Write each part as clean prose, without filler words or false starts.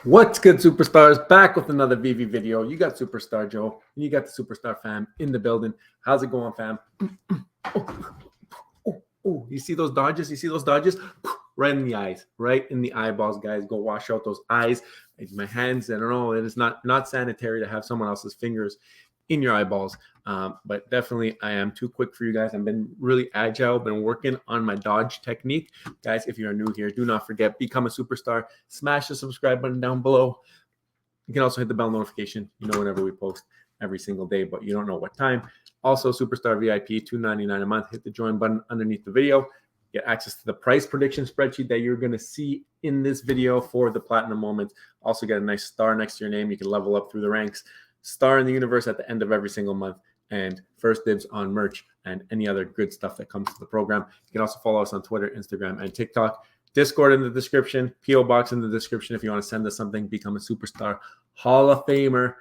What's good, superstars? Back with another Veve video. You got Superstar Joe, and you got the Superstar fam in the building. How's it going, fam? Oh, you see those dodges? You see those dodges? Right in the eyes, right in the eyeballs, guys. Go wash out those eyes. My hands, I don't know, it is not sanitary to have someone else's fingers in your eyeballs. But definitely, I am too quick for you guys. I've been really agile, been working on my dodge technique. Guys, if you are new here, do not forget, become a superstar. Smash the subscribe button down below. You can also hit the bell notification, whenever we post every single day, but you don't know what time. Also, Superstar VIP, $2.99 a month. Hit the join button underneath the video. Get access to the price prediction spreadsheet that you're going to see in this video for the platinum moments. Also get a nice star next to your name. You can level up through the ranks. Star in the universe at the end of every single month, and first dibs on merch and any other good stuff that comes to the program. You can also follow us on Twitter, Instagram, and TikTok. Discord in the description, PO box in the description if you want to send us something, become a superstar Hall of Famer.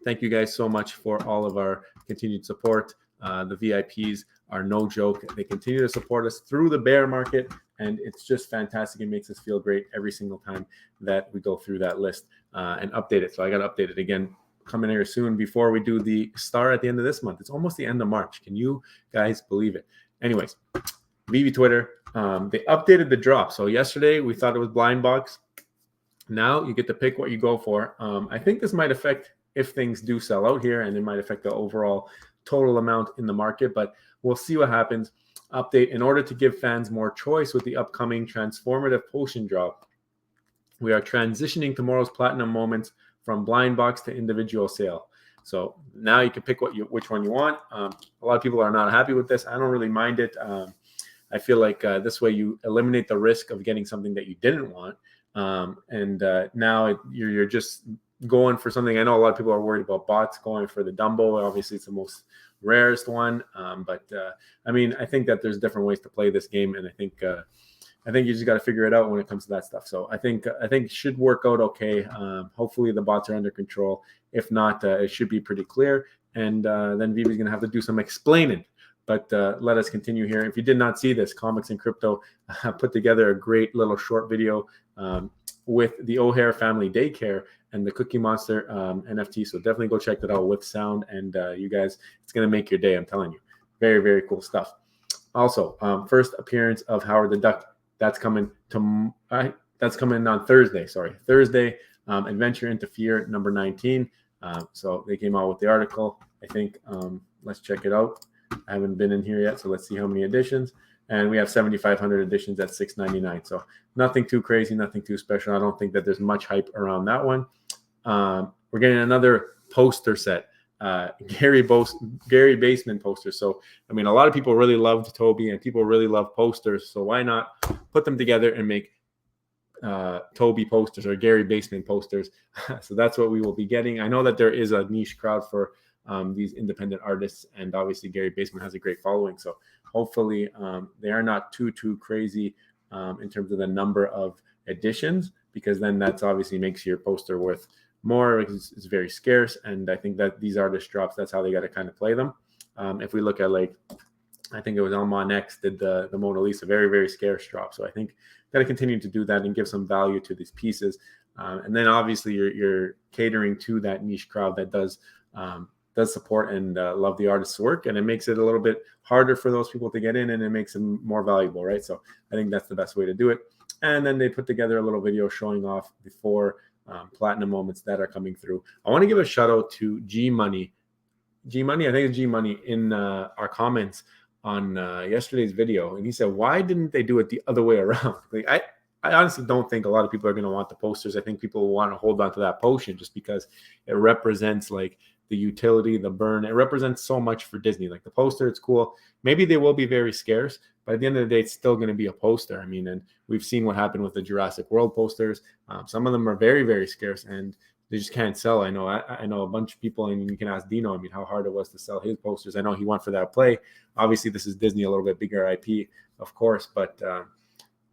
Thank you guys so much for all of our continued support. The VIPs are no joke. They continue to support us through the bear market, and it's just fantastic. It makes us feel great every single time that we go through that list and update it. So I got to update it again coming here soon before we do the star at the end of this month. It's almost the end of March. Can you guys believe it? Anyways, Veve Twitter, they updated the drop. So yesterday we thought it was blind box. Now you get to pick what you go for. I think this might affect if things do sell out here, and it might affect the overall total amount in the market, but we'll see what happens. Update: in order to give fans more choice with the upcoming transformative potion drop, we are transitioning tomorrow's platinum moments from blind box to individual sale. So now you can pick which one you want. A lot of people are not happy with this. I don't really mind it. I feel like this way you eliminate the risk of getting something that you didn't want. Now you're just going for something. I know a lot of people are worried about bots going for the Dumbo. Obviously, it's the most rarest one. I think that there's different ways to play this game, and I think you just got to figure it out when it comes to that stuff. So I think it should work out okay. Hopefully the bots are under control. If not, it should be pretty clear. And then Veve's going to have to do some explaining. But let us continue here. If you did not see this, Comics and Crypto put together a great little short video with the O'Hare Family Daycare and the Cookie Monster NFT. So definitely go check that out with sound. And you guys, it's going to make your day, I'm telling you. Very, very cool stuff. Also, first appearance of Howard the Duck. That's coming on Thursday. Thursday. Adventure into Fear number 19. So they came out with the article. I think let's check it out. I haven't been in here yet, so let's see how many editions. And we have 7,500 editions at $6.99. So nothing too crazy, nothing too special. I don't think that there's much hype around that one. We're getting another poster set, Gary Baseman poster. So a lot of people really loved Toby, and people really love posters. So why not put them together and make Toby posters or Gary Baseman posters? So that's what we will be getting. I know that there is a niche crowd for these independent artists, and obviously Gary Baseman has a great following. So hopefully they are not too crazy in terms of the number of editions, because then that's obviously makes your poster worth more. It's very scarce, and I think that these artist drops, that's how they got to kind of play them. If we look at, like, I think it was Elmon X did the Mona Lisa, very, very scarce drop. So I think got to continue to do that and give some value to these pieces. And then obviously you're catering to that niche crowd that does support and love the artist's work, and it makes it a little bit harder for those people to get in, and it makes them more valuable, right? So I think that's the best way to do it. And then they put together a little video showing off the 4 platinum moments that are coming through. I want to give a shout out to G Money. I think it's G Money in our comments on yesterday's video, and he said, why didn't they do it the other way around? I honestly don't think a lot of people are going to want the posters. I think people will want to hold on to that potion just because it represents, like, the utility, the burn. It represents so much for Disney. Like, the poster, it's cool. Maybe they will be very scarce, but at the end of the day, it's still going to be a poster. And we've seen what happened with the Jurassic World posters. Some of them are very, very scarce, and they just can't sell. I know a bunch of people, and you can ask Dino, how hard it was to sell his posters. I know he went for that play. Obviously, this is Disney, a little bit bigger IP, of course, but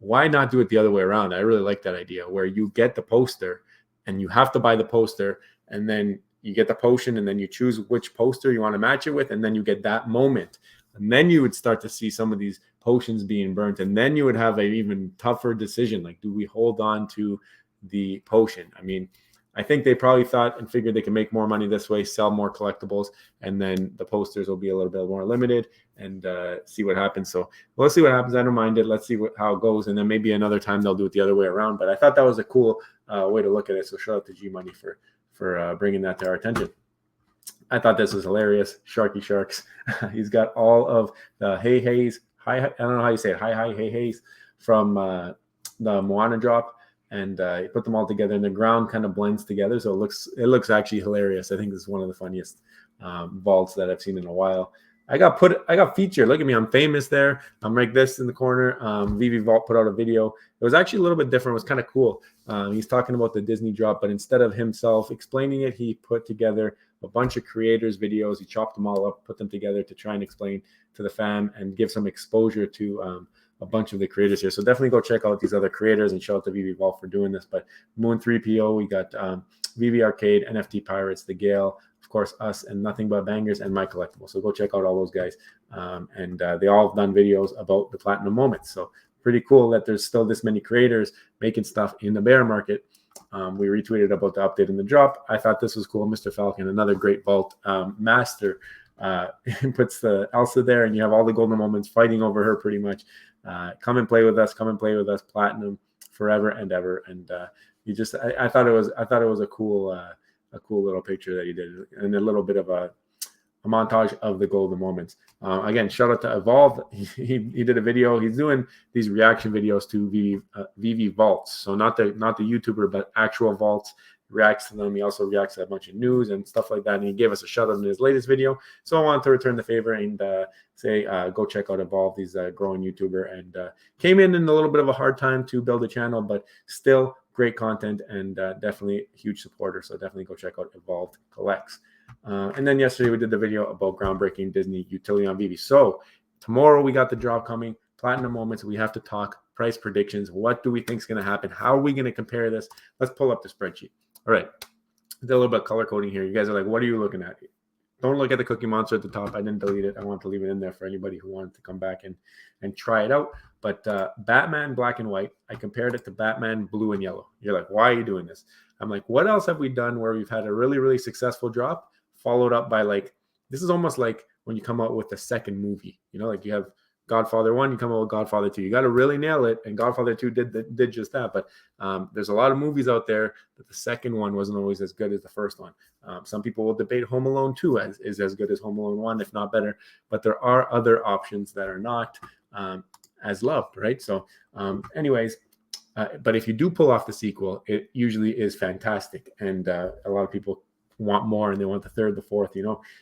why not do it the other way around? I really like that idea, where you get the poster and you have to buy the poster, and then you get the potion, and then you choose which poster you want to match it with, and then you get that moment. And then you would start to see some of these potions being burnt, and then you would have an even tougher decision. Like, do we hold on to the potion. I mean, I think they probably thought and figured they can make more money this way, sell more collectibles, and then the posters will be a little bit more limited, and see what happens. So we'll see what happens. I don't mind it. Let's see how it goes, and then maybe another time they'll do it the other way around. But I thought that was a cool way to look at it. So shout out to G Money for bringing that to our attention. I thought this was hilarious. Sharky Sharks. He's got all of the hey-heys. I don't know how you say it. Hi, hey-heys from the Moana drop. And he put them all together, and the ground kind of blends together, so it looks actually hilarious. I think this is one of the funniest vaults that I've seen in a while. I got featured. Look at me, I'm famous there. I'm like this in the corner. Veve Vault put out a video. It was actually a little bit different. It was kind of cool. He's talking about the Disney drop, but instead of himself explaining it, he put together a bunch of creators' videos. He chopped them all up, put them together to try and explain to the fam and give some exposure to a bunch of the creators here. So definitely go check out these other creators, and shout out to Veve Vault for doing this. But Moon 3PO, we got Veve Arcade, NFT Pirates, The Gale, of course, us, and Nothing But Bangers, and My Collectible. So go check out all those guys. And they all have done videos about the platinum moments. So pretty cool that there's still this many creators making stuff in the bear market. We retweeted about the update in the drop. I thought this was cool. Mr. Falcon, another great vault master, puts the Elsa there, and you have all the golden moments fighting over her pretty much. Come and play with us. Come and play with us. Platinum forever and ever. And I thought it was a cool little picture that you did, and a little bit of a montage of the golden moments. Again, shout out to Evolve. He did a video. He's doing these reaction videos to Veve Vaults. So not the YouTuber, but actual vaults. Reacts to them. He also reacts to a bunch of news and stuff like that. And he gave us a shout out in his latest video. So I wanted to return the favor and say, go check out Evolve. He's a growing YouTuber, and came in a little bit of a hard time to build a channel, but still great content, and definitely a huge supporter. So definitely go check out Evolved Collects. And then yesterday we did the video about groundbreaking Disney utility on Veve. So tomorrow we got the drop coming. Platinum moments. We have to talk price predictions. What do we think is going to happen? How are we going to compare this? Let's pull up the spreadsheet. All right. Did a little bit of color coding here. You guys are like, what are you looking at? Don't look at the Cookie Monster at the top. I didn't delete it. I want to leave it in there for anybody who wanted to come back and try it out. But Batman Black and White, I compared it to Batman Blue and Yellow. You're like, why are you doing this? I'm like, what else have we done where we've had a really, really successful drop followed up by this is almost like when you come out with a second movie. Like you have Godfather 1, you come out with Godfather 2. You got to really nail it, and Godfather 2 did just that. But there's a lot of movies out there that the second one wasn't always as good as the first one. Some people will debate Home Alone 2 is as good as Home Alone 1, if not better. But there are other options that are not as loved, right? So anyways, but if you do pull off the sequel, it usually is fantastic. And a lot of people want more, and they want the third, the fourth,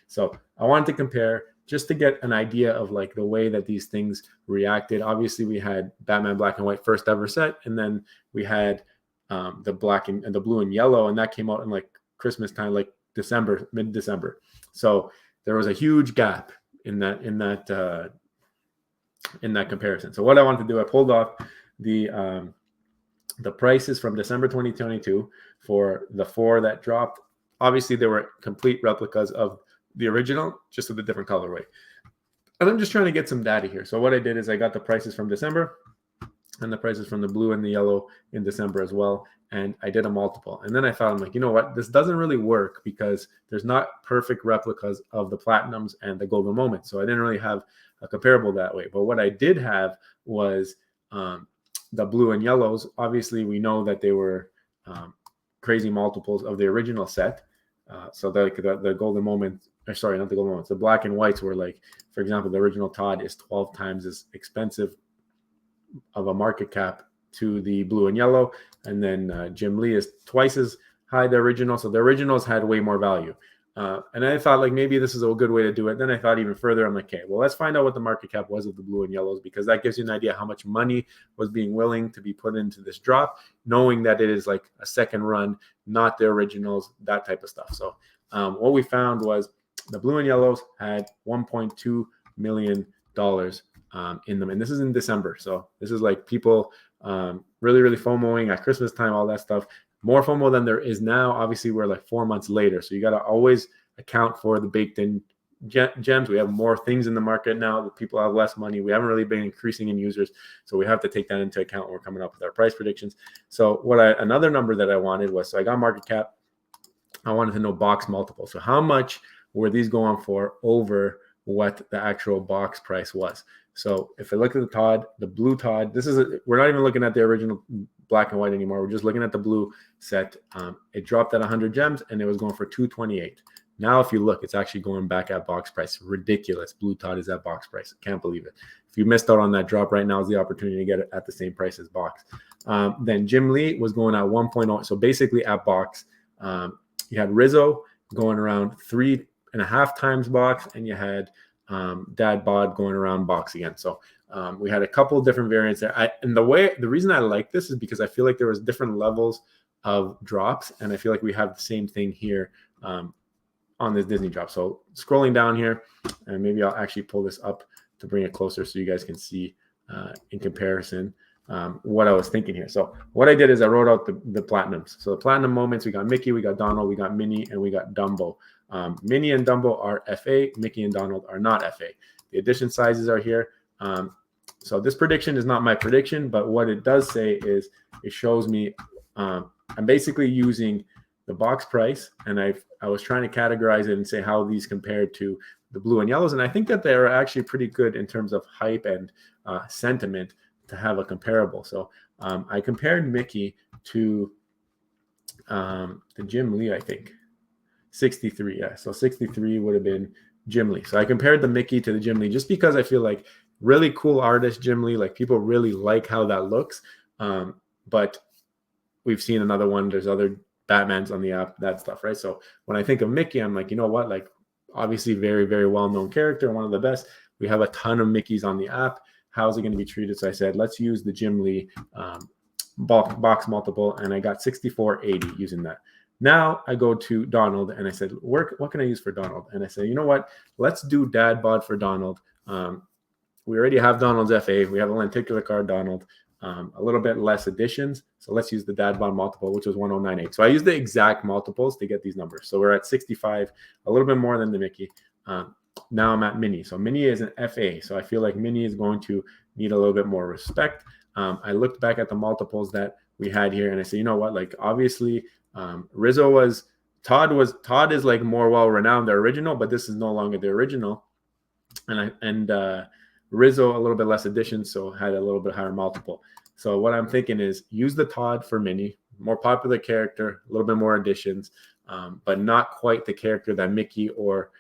So I wanted to compare just to get an idea of the way that these things reacted. Obviously, we had Batman Black and White first ever set, and then we had the black and the blue and yellow, and that came out in Christmas time, December, mid-December. So there was a huge gap in that comparison. So what I wanted to do, I pulled off the prices from December 2022 for the 4 that dropped. Obviously, they were complete replicas of the original, just with a different colorway. And I'm just trying to get some data here. So what I did is I got the prices from December and the prices from the blue and the yellow in December as well. And I did a multiple. And then I thought, I'm like, you know what? This doesn't really work because there's not perfect replicas of the platinums and the golden moments. So I didn't really have a comparable that way. But what I did have was the blue and yellows. Obviously, we know that they were crazy multiples of the original set. So the golden moment, sorry, not the golden moments, the black and whites were for example, the original Todd is 12 times as expensive of a market cap to the blue and yellow. And then Jim Lee is twice as high the original. So the originals had way more value. And I thought maybe this is a good way to do it. Then I thought even further, I'm like, okay, well, let's find out what the market cap was of the blue and yellows, because that gives you an idea how much money was being willing to be put into this drop, knowing that it is a second run, not the originals, that type of stuff. So what we found was the blue and yellows had $1.2 million in them. And this is in December. So this is people really, really FOMOing at Christmas time, all that stuff. More FOMO than there is now. Obviously, we're 4 months later. So you got to always account for the baked in gems. We have more things in the market now. That people have less money. We haven't really been increasing in users, so we have to take that into account when we're coming up with our price predictions. So another number that I wanted was, so I got market cap. I wanted to know box multiple. So how much were these going for over what the actual box price was? So if I look at the Todd, the blue Todd, we're not even looking at the original black and white anymore. We're just looking at the blue set. It dropped at 100 gems and it was going for 228. Now, if you look, it's actually going back at box price. Ridiculous. Blue Todd is at box price. Can't believe it. If you missed out on that drop, right now is the opportunity to get it at the same price as box. Then Jim Lee was going at 1.0. So basically at box, you had Rizzo going around 3.5 times box, and you had Dad Bod going around box again. So we had a couple of different variants there. The reason I like this is because I feel like there was different levels of drops, and I feel like we have the same thing here on this Disney drop. So scrolling down here, and maybe I'll actually pull this up to bring it closer so you guys can see in comparison what I was thinking here. So what I did is I wrote out the platinums. So the platinum moments, we got Mickey, we got Donald, we got Minnie, and we got Dumbo. Minnie and Dumbo are FA, Mickey and Donald are not FA. The edition sizes are here. So this prediction is not my prediction, but what it does say is it shows me I'm basically using the box price, and I was trying to categorize it and say how these compared to the blue and yellows, and I think that they are actually pretty good in terms of hype and sentiment to have a comparable. So I compared Mickey to the Jim Lee, I think 63. Yeah, so 63 would have been Jim Lee. So I compared the Mickey to the Jim Lee just because I feel like really cool artist Jim Lee, like people really like how that looks. But we've seen another one. There's other Batmans on the app, that stuff, right? So when I think of Mickey, I'm like, you know what? Like obviously very, very well-known character, one of the best. We have a ton of Mickeys on the app. How is it going to be treated? So I said, let's use the Jim Lee box multiple, and I got 6480 using that. Now I go to Donald, and I said, what can I use for Donald? And I said, you know what? Let's do Dad Bod for Donald. We already have Donald's FA. We have a lenticular card Donald. A little bit less additions. So let's use the Dad Bod multiple, which was 1098. So I used the exact multiples to get these numbers. So we're at 65, a little bit more than the Mickey. Now I'm at Minnie. So Minnie is an FA. So I feel like Minnie is going to need a little bit more respect. I looked back at the multiples that we had here, and I said, you know what? Like obviously Rizzo Todd is like more well-renowned, the original, but this is no longer the original. And Rizzo a little bit less additions, so had a little bit higher multiple. So what I'm thinking is use the Todd for Minnie, more popular character, a little bit more additions, but not quite the character that Mickey or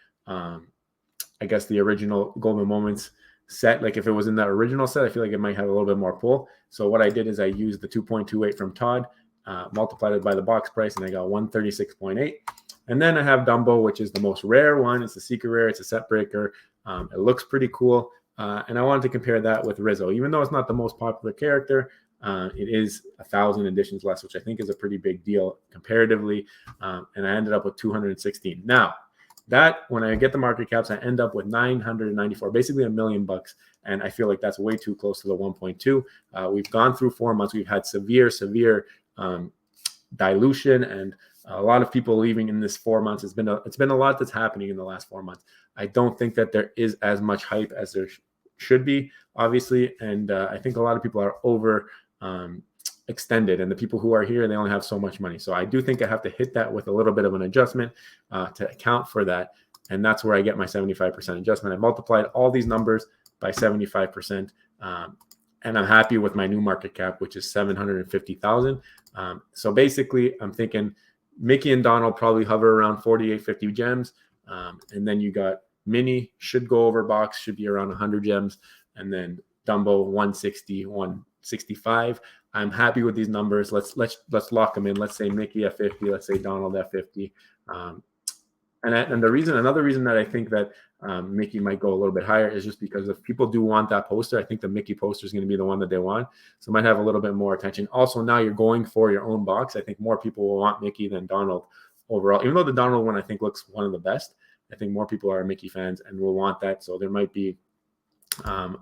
I guess the original Golden Moments set. Like if it was in that original set, I feel like it might have a little bit more pull. So what I did is I used the 2.28 from Todd, multiplied it by the box price, and I got 136.8. And then I have Dumbo, which is the most rare one. It's a secret rare. It's a set breaker. It looks pretty cool. And I wanted to compare that with Rizzo. Even though it's not the most popular character, it is 1,000 additions less, which I think is a pretty big deal comparatively. And I ended up with 216. Now, that when I get the market caps, I end up with 994, basically $1 million. And I feel like that's way too close to the 1.2. We've gone through 4 months. We've had severe dilution and a lot of people leaving in this 4 months. It's been a lot that's happening in the last 4 months. I don't think that there is as much hype as there should be, obviously. And I think a lot of people are over extended, and the people who are here, they only have so much money. So I do think I have to hit that with a little bit of an adjustment to account for that. And that's where I get my 75% adjustment. I multiplied all these numbers by 75%. And I'm happy with my new market cap, which is 750,000. So basically, I'm thinking Mickey and Donald probably hover around 48, 50 gems. And then you got Minnie should go over box, should be around 100 gems. And then Dumbo 160, 165. I'm happy with these numbers. Let's lock them in. Let's say Mickey at 50. Let's say Donald at 50. Another reason that I think that Mickey might go a little bit higher is just because if people do want that poster, I think the Mickey poster is going to be the one that they want. So it might have a little bit more attention. Also, now you're going for your own box. I think more people will want Mickey than Donald overall. Even though the Donald one I think looks one of the best, I think more people are Mickey fans and will want that. So there might be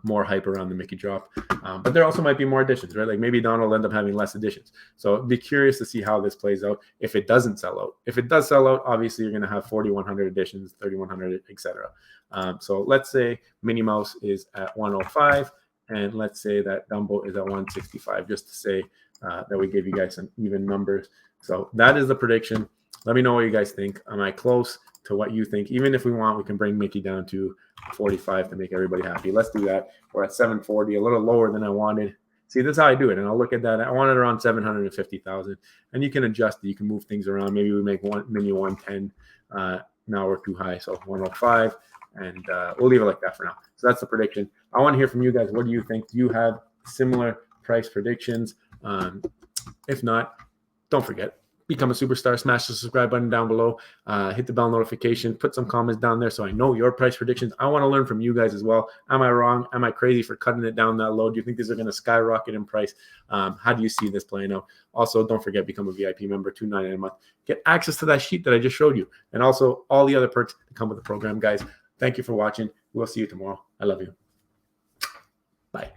more hype around the Mickey drop. But there also might be more additions, right? Like maybe Don will end up having less additions. So be curious to see how this plays out if it doesn't sell out. If it does sell out, obviously you're going to have 4,100 additions, 3,100, etc. So let's say Minnie Mouse is at 105, and let's say that Dumbo is at 165, just to say that we gave you guys some even numbers. So that is the prediction. Let me know what you guys think. Am I close to what you think? Even if we want, we can bring Mickey down to 45 to make everybody happy. Let's do that. We're at 740, a little lower than I wanted. See, this is how I do it. And I'll look at that. I want it around 750,000. And you can adjust it. You can move things around. Maybe we make Mini 110. Now we're too high. So 105. And we'll leave it like that for now. So that's the prediction. I want to hear from you guys. What do you think? Do you have similar price predictions? If not, don't forget, become a superstar. Smash the subscribe button down below. Hit the bell notification. Put some comments down there so I know your price predictions. I want to learn from you guys as well. Am I wrong? Am I crazy for cutting it down that low? Do you think these are going to skyrocket in price? How do you see this playing out? Also, don't forget, become a VIP member, $2.99 a month. Get access to that sheet that I just showed you. And also all the other perks that come with the program, guys. Thank you for watching. We'll see you tomorrow. I love you. Bye.